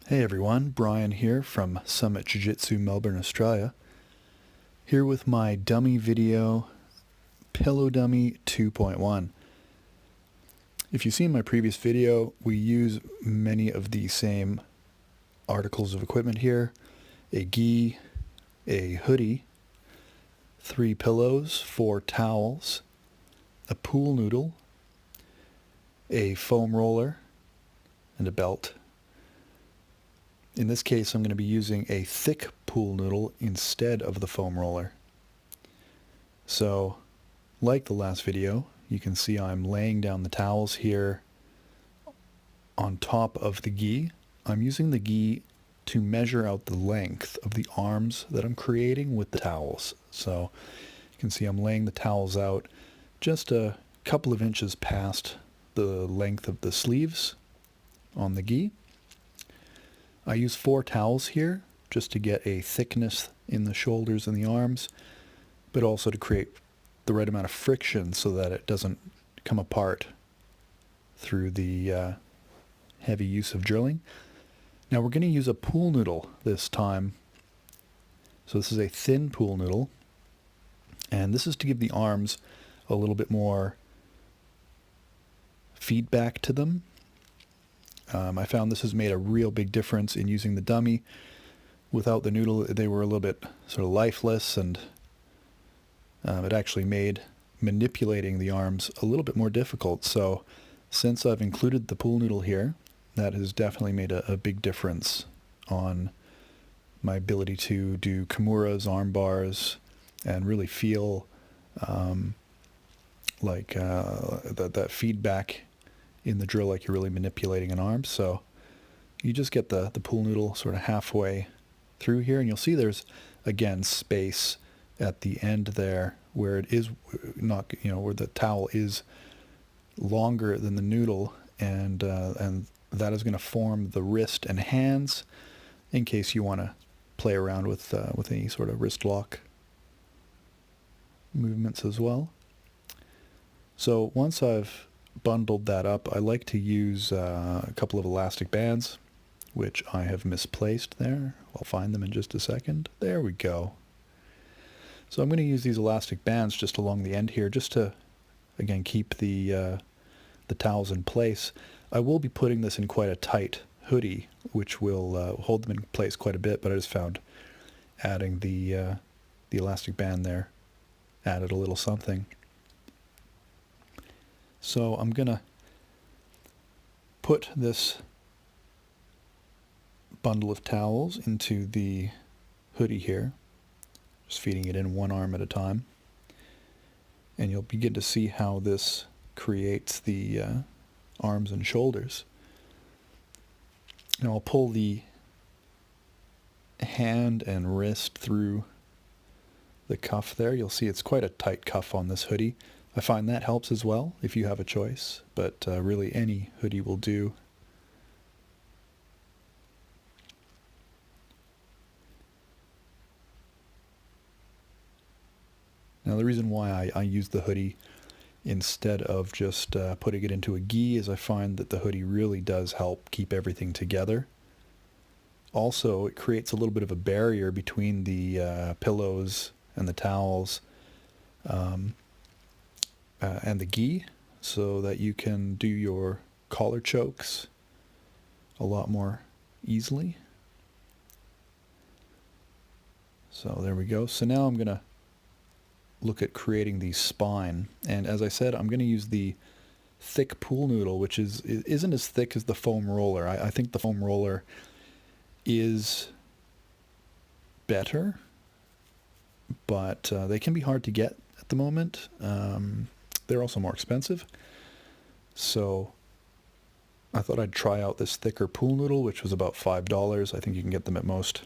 Hey everyone, Brian here from Summit Jiu-Jitsu, Melbourne, Australia. Here with my dummy video, Pillow Dummy 2.1. If you've seen my previous video, we use many of the same articles of equipment here. A gi, a hoodie, 3 pillows, 4 towels, a pool noodle, a foam roller, and a belt. In this case, I'm going to be using a thick pool noodle instead of the foam roller. So, like the last video, you can see I'm laying down the towels here on top of the gi. I'm using the gi to measure out the length of the arms that I'm creating with the towels. So, you can see I'm laying the towels out just a couple of inches past the length of the sleeves on the gi. I use 4 towels here just to get a thickness in the shoulders and the arms, but also to create the right amount of friction so that it doesn't come apart through the heavy use of drilling. Now we're going to use a pool noodle this time. So this is a thin pool noodle, and this is to give the arms a little bit more feedback to them. I found this has made a real big difference in using the dummy. Without the noodle, they were a little bit sort of lifeless, and it actually made manipulating the arms a little bit more difficult. So since I've included the pool noodle here, that has definitely made a big difference on my ability to do kimuras, arm bars, and really feel like that feedback in the drill, like you're really manipulating an arm. So you just get the pool noodle sort of halfway through here, and you'll see there's again space at the end there where it is not, where the towel is longer than the noodle, and that is going to form the wrist and hands in case you want to play around with any sort of wrist lock movements as well. So once I've bundled that up, I like to use a couple of elastic bands, which I have misplaced there. I'll find them in just a second. There we go. So I'm going to use these elastic bands just along the end here, just to, again, keep the towels in place. I will be putting this in quite a tight hoodie, which will hold them in place quite a bit, but I just found adding the elastic band there added a little something. So I'm going to put this bundle of towels into the hoodie here, just feeding it in one arm at a time. And you'll begin to see how this creates the arms and shoulders. Now I'll pull the hand and wrist through the cuff there. You'll see it's quite a tight cuff on this hoodie. I find that helps as well if you have a choice, but really any hoodie will do. Now the reason why I use the hoodie instead of just putting it into a gi is I find that the hoodie really does help keep everything together. Also, it creates a little bit of a barrier between the pillows and the towels and the gi, so that you can do your collar chokes a lot more easily. So there we go. So now I'm going to look at creating the spine, and as I said, I'm going to use the thick pool noodle, which isn't as thick as the foam roller. I think the foam roller is better, but they can be hard to get at the moment. They're also more expensive. So I thought I'd try out this thicker pool noodle, which was about $5. I think you can get them at most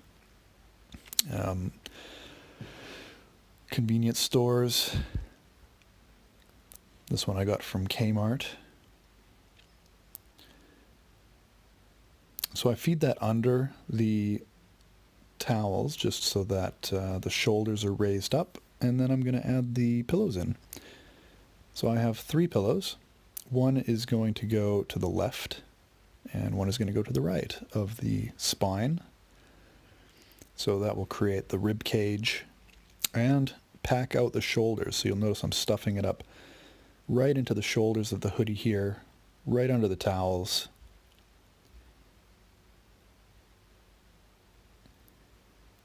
convenience stores. This one I got from Kmart. So I feed that under the towels just so that the shoulders are raised up, and then I'm going to add the pillows in. So I have 3 pillows. One is going to go to the left, and one is going to go to the right of the spine. So that will create the rib cage and pack out the shoulders. So you'll notice I'm stuffing it up right into the shoulders of the hoodie here, right under the towels.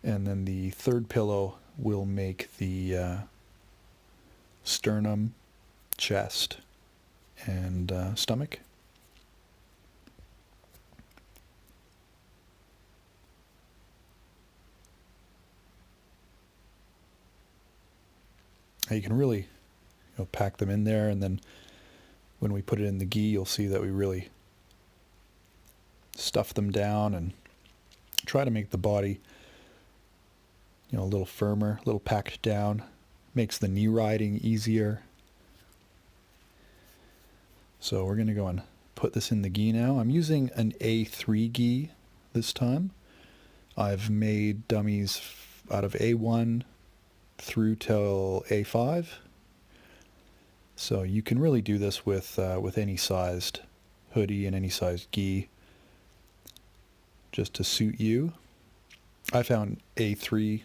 And then the third pillow will make the sternum, chest, and stomach. You can really pack them in there, and then when we put it in the gi, you'll see that we really stuff them down and try to make the body a little firmer, a little packed down. Makes the knee riding easier. So we're going to go and put this in the gi now. I'm using an A3 gi this time. I've made dummies out of A1 through till A5. So you can really do this with any sized hoodie and any sized gi, just to suit you. I found A3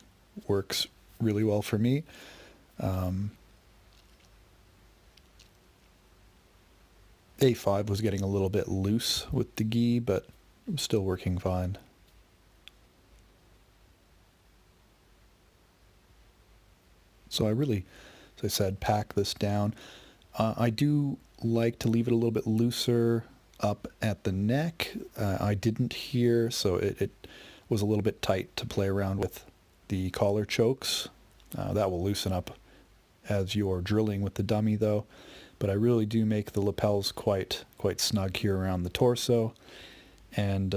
works really well for me. A5 was getting a little bit loose with the gi, but it was still working fine. So I really, as I said, pack this down. I do like to leave it a little bit looser up at the neck. I didn't here, so it was a little bit tight to play around with the collar chokes. That will loosen up as you're drilling with the dummy though. But I really do make the lapels quite snug here around the torso. And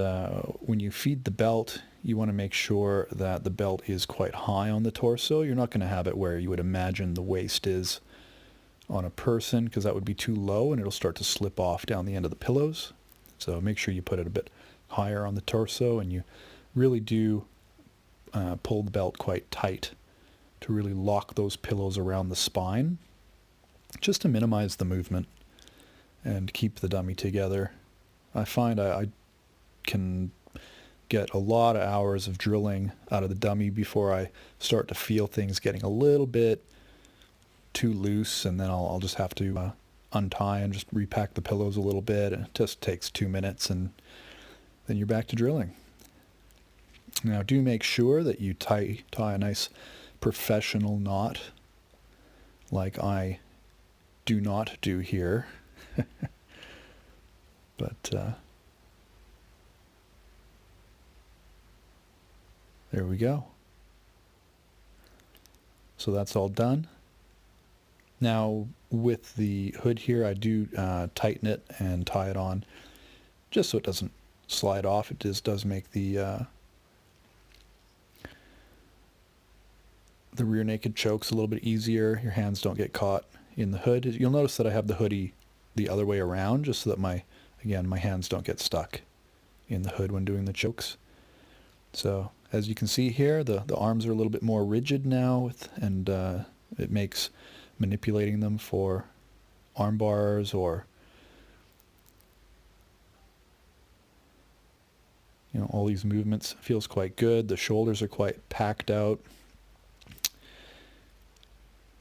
when you feed the belt, you want to make sure that the belt is quite high on the torso. You're not going to have it where you would imagine the waist is on a person, because that would be too low and it'll start to slip off down the end of the pillows. So make sure you put it a bit higher on the torso, and you really do pull the belt quite tight to really lock those pillows around the spine, just to minimize the movement and keep the dummy together. I find I can get a lot of hours of drilling out of the dummy before I start to feel things getting a little bit too loose, and then I'll just have to untie and just repack the pillows a little bit. It just takes 2 minutes, and then you're back to drilling. Now do make sure that you tie a nice professional knot, like I do not do here. But there we go. So that's all done. Now with the hood here, I do tighten it and tie it on just so it doesn't slide off. It just does make the rear naked chokes a little bit easier. Your hands don't get caught in the hood. You'll notice that I have the hoodie the other way around, just so that my hands don't get stuck in the hood when doing the chokes. So as you can see here, the arms are a little bit more rigid now, and it makes manipulating them for arm bars or all these movements feels quite good. The shoulders are quite packed out,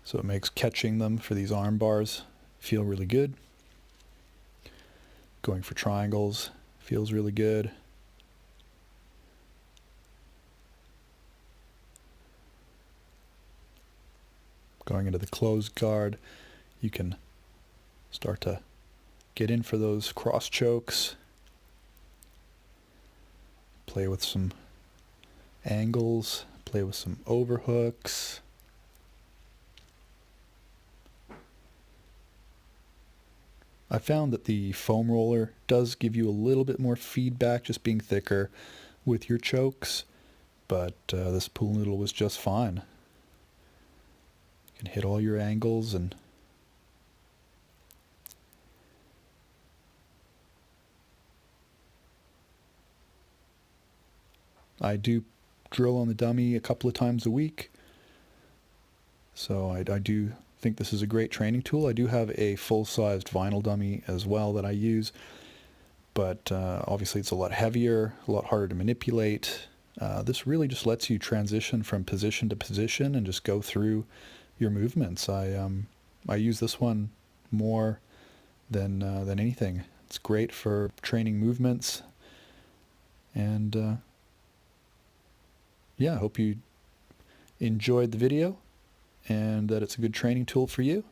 so it makes catching them for these arm bars feel really good. Going for triangles feels really good. Going into the closed guard, you can start to get in for those cross chokes. Play with some angles, play with some overhooks. I found that the foam roller does give you a little bit more feedback, just being thicker with your chokes, but this pool noodle was just fine. You can hit all your angles, and I do drill on the dummy a couple of times a week, so I do think this is a great training tool. I do have a full-sized vinyl dummy as well that I use, but obviously it's a lot heavier, a lot harder to manipulate. This really just lets you transition from position to position and just go through your movements. I use this one more than anything. It's great for training movements, and yeah, I hope you enjoyed the video and that it's a good training tool for you.